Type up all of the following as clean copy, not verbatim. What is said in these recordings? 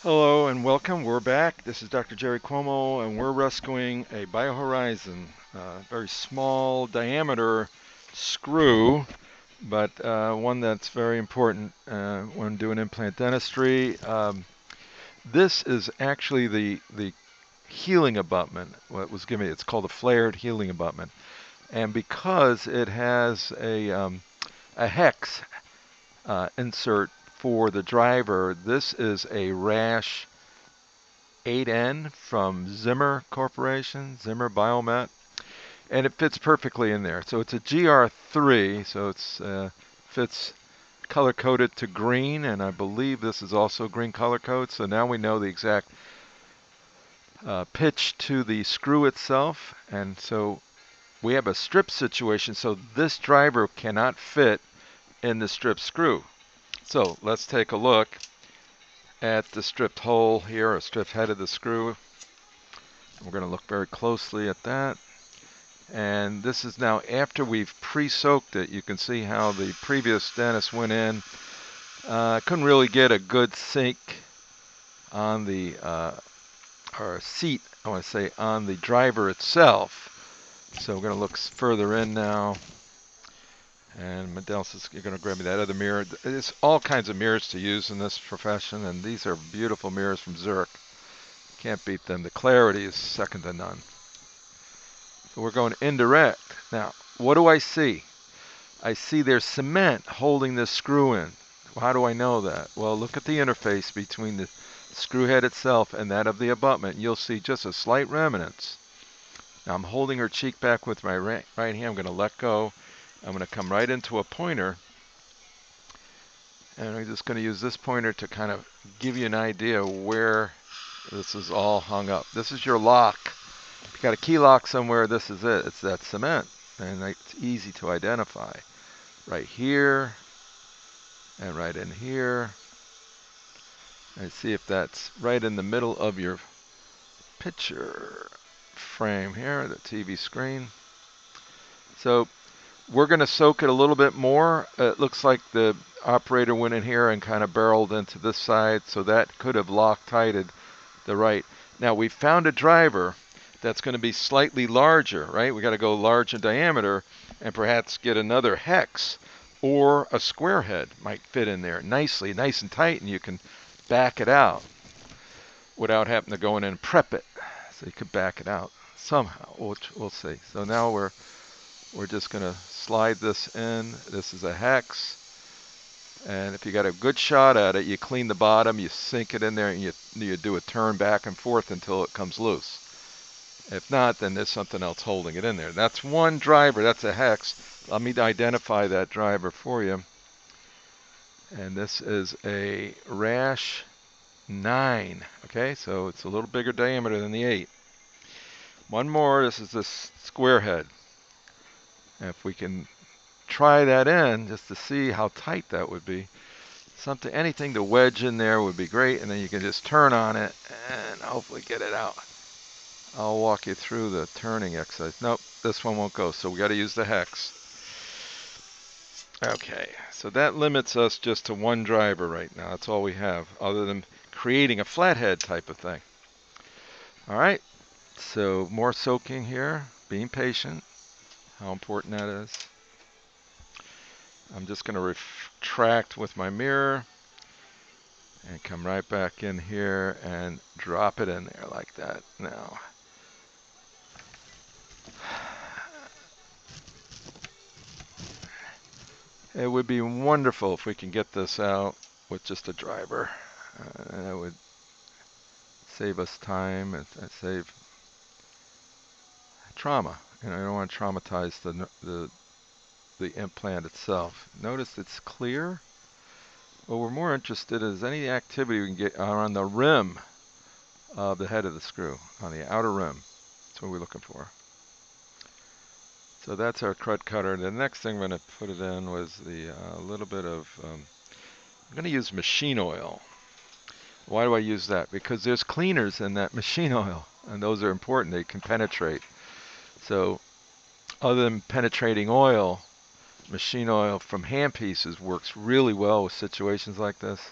Hello and welcome. We're back. This is Dr. Jerry Cuomo, and we're rescuing a BioHorizon, very small diameter screw, but one that's very important when doing implant dentistry. This is actually the healing abutment. What was given me, it's called a flared healing abutment, and because it has a hex insert for the driver, this is a Rash 8N from Zimmer Corporation, Zimmer Biomet, and it fits perfectly in there. So it's a GR3, so it's fits color coded to green, and I believe this is also green color code. So now we know the exact pitch to the screw itself, and so we have a strip situation. So this driver cannot fit in the strip screw. So let's take a look at the stripped hole here, a stripped head of the screw. We're going to look very closely at that. And this is now after we've pre-soaked it. You can see how the previous dentist went in. Couldn't really get a good sink on the, or seat, I want to say, on the driver itself. So we're going to look further in now. And Medel's is going to grab me that other mirror. There's all kinds of mirrors to use in this profession, and these are beautiful mirrors from Zurich. Can't beat them. The clarity is second to none. So we're going indirect. Now, what do I see? I see there's cement holding this screw in. Well, how do I know that? Well, look at the interface between the screw head itself and that of the abutment. You'll see just a slight remnants. Now I'm holding her cheek back with my right hand. I'm going to let go. I'm going to come right into a pointer. And I'm just going to use this pointer to kind of give you an idea where this is all hung up. This is your lock. If you got a key lock somewhere, this is it. It's that cement. And it's easy to identify. Right here. And right in here. And see if that's right in the middle of your picture frame here, the TV screen. So we're going to soak it a little bit more. It looks like the operator went in here and kind of barreled into this side, so that could have Loctited the right. Now we found a driver that's going to be slightly larger, right? We got to go large in diameter and perhaps get another hex, or a square head might fit in there nicely, nice and tight, and you can back it out without having to go in and prep it. So you could back it out somehow. We'll see. So now we're just going to slide this in. This is a hex. And if you got a good shot at it, you clean the bottom, you sink it in there, and you do a turn back and forth until it comes loose. If not, then there's something else holding it in there. That's one driver. That's a hex. Let me identify that driver for you. And this is a Rash 9. Okay, so it's a little bigger diameter than the 8. One more. This is this square head. And if we can try that in just to see how tight that would be. Anything to wedge in there would be great, and then you can just turn on it and hopefully get it out. I'll walk you through the turning exercise. Nope, this one won't go, so we got to use the hex. Okay, so that limits us just to one driver right now. That's all we have, other than creating a flathead type of thing. All right, so more soaking here, being patient, how important that is. I'm just going to retract with my mirror and come right back in here and drop it in there like that. Now, it would be wonderful if we can get this out with just a driver. That would save us time and save trauma. You know, I don't want to traumatize the implant itself. Notice it's clear. What we're more interested in is any activity we can get on the rim of the head of the screw, on the outer rim. That's what we're looking for. So that's our crud cutter. The next thing we're going to put it in was the little bit of, I'm going to use machine oil. Why do I use that? Because there's cleaners in that machine oil, and those are important. They can penetrate. So other than penetrating oil, machine oil from hand pieces works really well with situations like this.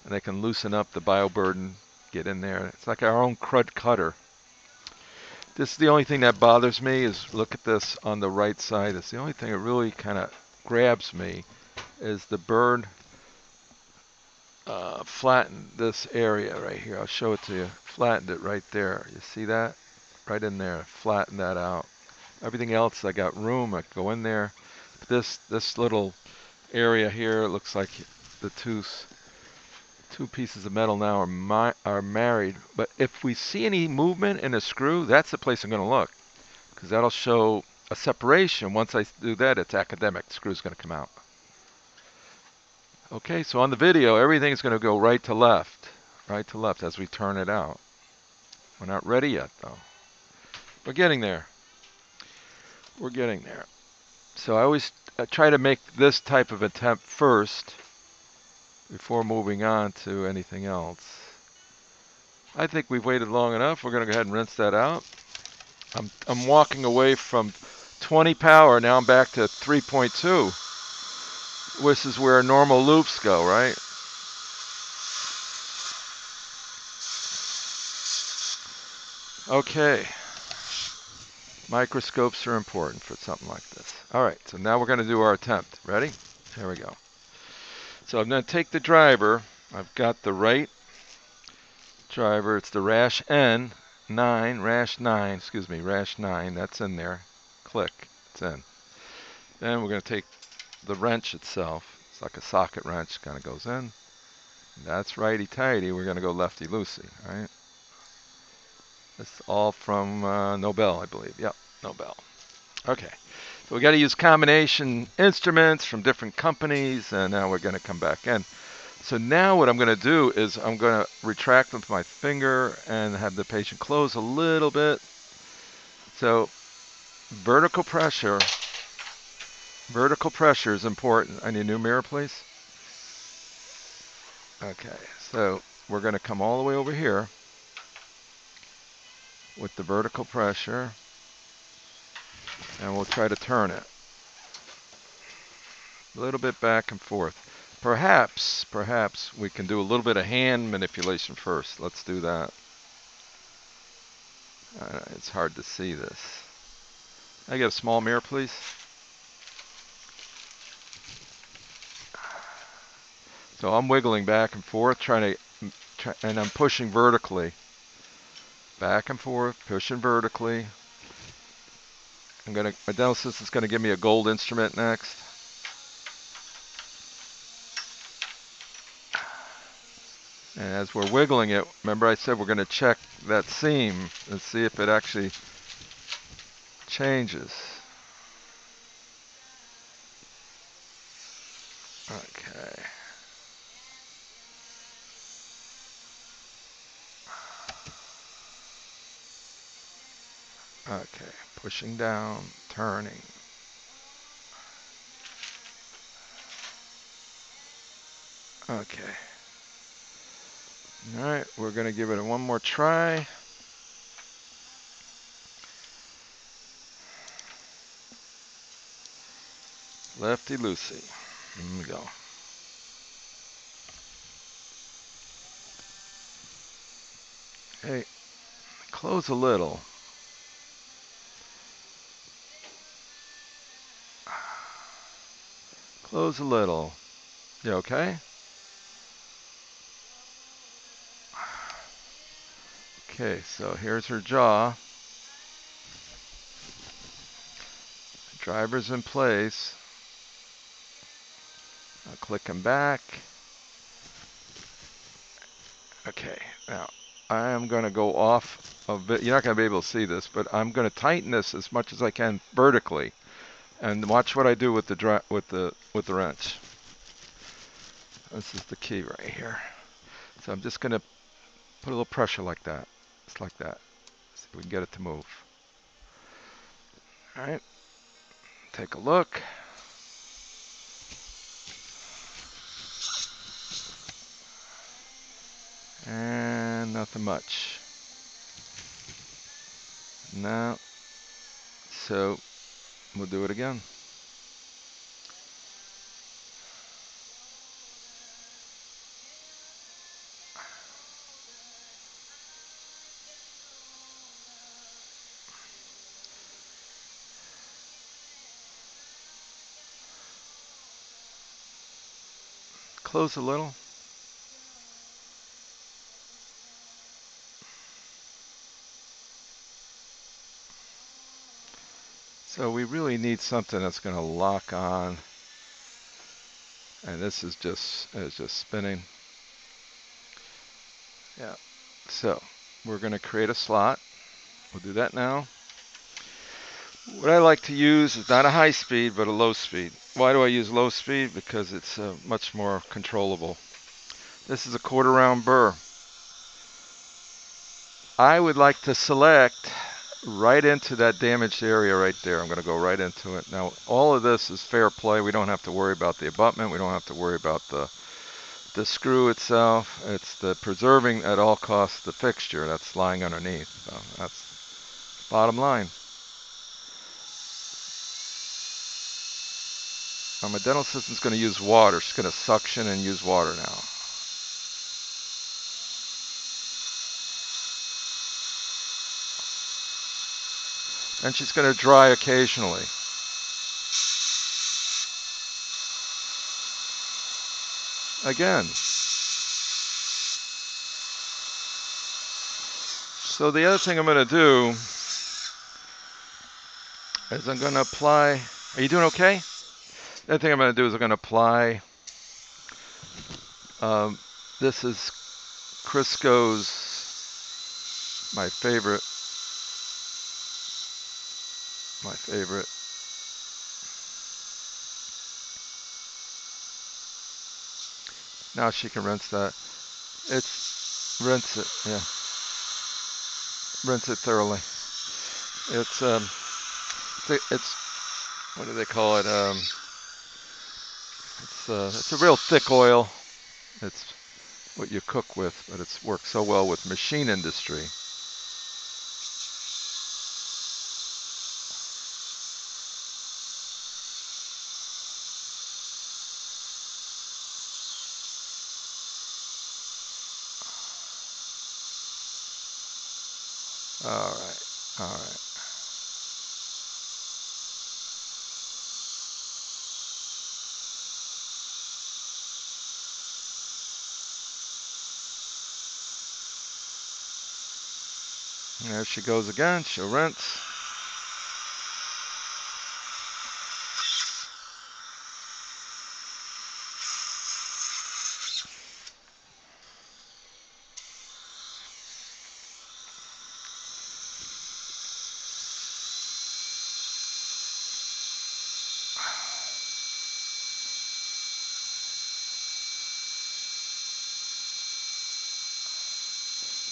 and they can loosen up the bioburden, get in there. It's like our own crud cutter. This is the only thing that bothers me is look at this on the right side. It's the only thing that really kind of grabs me is the burr flattened this area right here. I'll show it to you. Flattened it right there. You see that? Right in there. Flatten that out. Everything else, I got room. I can go in there. This little area here, it looks like the two pieces of metal now are married. But if we see any movement in a screw, that's the place I'm going to look, because that'll show a separation. Once I do that, it's academic. The screw's going to come out. Okay, so on the video, everything's going to go right to left as we turn it out. We're not ready yet, though. We're getting there. We're getting there. So I always try to make this type of attempt first before moving on to anything else. I think we've waited long enough. We're going to go ahead and rinse that out. I'm walking away from 20 power. Now I'm back to 3.2, which is where normal loops go, right? Okay. Microscopes are important for something like this. All right, so now we're going to do our attempt. Ready? Here we go. So I'm going to take the driver. I've got the right driver. It's the rash N9, rash 9, rash 9. That's in there. Click. It's in. Then we're going to take the wrench itself. It's like a socket wrench. Kind of goes in. That's righty-tighty. We're going to go lefty-loosey, right? It's all from Nobel, I believe. Yep, Nobel. Okay. So we got to use combination instruments from different companies, and now we're going to come back in. So now what I'm going to do is I'm going to retract with my finger and have the patient close a little bit. So vertical pressure is important. I need a new mirror, please. Okay, so we're going to come all the way over here with the vertical pressure, and we'll try to turn it a little bit back and forth. Perhaps we can do a little bit of hand manipulation first. Let's do that. It's hard to see this. I get a small mirror, please. So I'm wiggling back and forth, and I'm pushing vertically. Back and forth, pushing vertically. My dental assistant's going to give me a gold instrument next. And as we're wiggling it, remember I said we're going to check that seam and see if it actually changes. Okay. Okay, pushing down, turning. Okay. All right, we're going to give it one more try. Lefty-loosey. Here we go. Hey, close a little. Close a little. You okay? Okay, so here's her jaw. Driver's in place. I'll click him back. Okay, now I am going to go off a bit. You're not going to be able to see this, but I'm going to tighten this as much as I can vertically, and watch what I do with the wrench. This is the key right here. So I'm just going to put a little pressure like that, just like that. See if we can get it to move. All right, take a look. And nothing much. No. So we'll do it again. close a little? So we really need something that's going to lock on. And this is just spinning. Yeah. So we're going to create a slot. We'll do that now. What I like to use is not a high speed, but a low speed. Why do I use low speed? Because it's much more controllable. This is a 1/4 round burr. I would like to select right into that damaged area right there. I'm going to go right into it. Now, all of this is fair play. We don't have to worry about the abutment. We don't have to worry about the screw itself. It's the preserving at all costs the fixture that's lying underneath. So that's bottom line. Now my dental assistant's going to use water. She's going to suction and use water now. And she's going to dry occasionally. Again. So the other thing I'm going to do is I'm going to apply. Are you doing okay? The other thing I'm going to do is I'm going to apply. This is Crisco's, my favorite. Now she can rinse that. Rinse it, yeah. Rinse it thoroughly. It's what do they call it? It's a real thick oil. It's what you cook with, but it's worked so well with machine industry. All right. There she goes again. She'll rinse.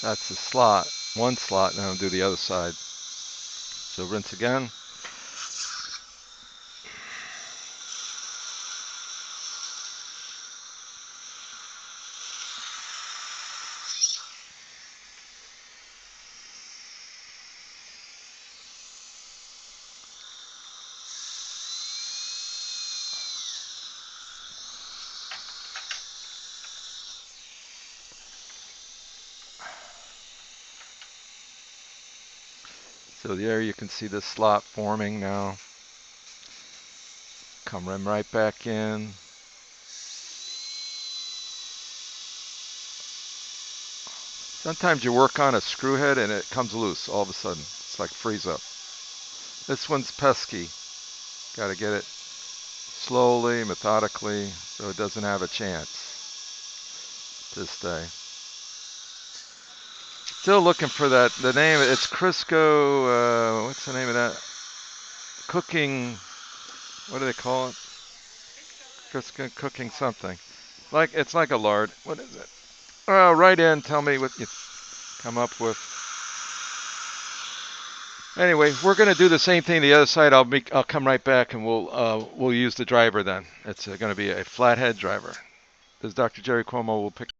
That's the slot. One slot, and I'll do the other side. So rinse again. So there you can see the slot forming now. Come right back in. Sometimes you work on a screw head and it comes loose all of a sudden. It's like freeze up. This one's pesky. Got to get it slowly, methodically, so it doesn't have a chance to stay. Still looking for the name. It's Crisco. What's the name of that? Cooking. What do they call it? Crisco cooking something. It's like a lard. What is it? Write in. Tell me what you come up with. Anyway, we're going to do the same thing the other side. I'll come right back and we'll use the driver then. It's going to be a flathead driver. This is Dr. Jerry Cuomo. We'll pick